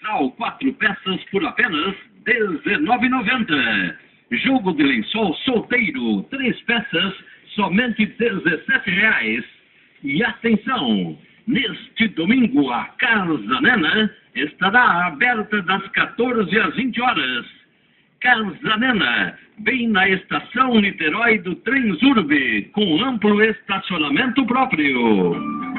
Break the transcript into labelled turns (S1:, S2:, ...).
S1: casal 4 peças por apenas R$ 19,90. Jogo de lençol solteiro 3 peças, somente R$ 17,00. E atenção, neste domingo a Casa Nena estará aberta das 14 às 20 horas. Casa Nena, bem na estação Niterói do Transurb, com amplo estacionamento próprio.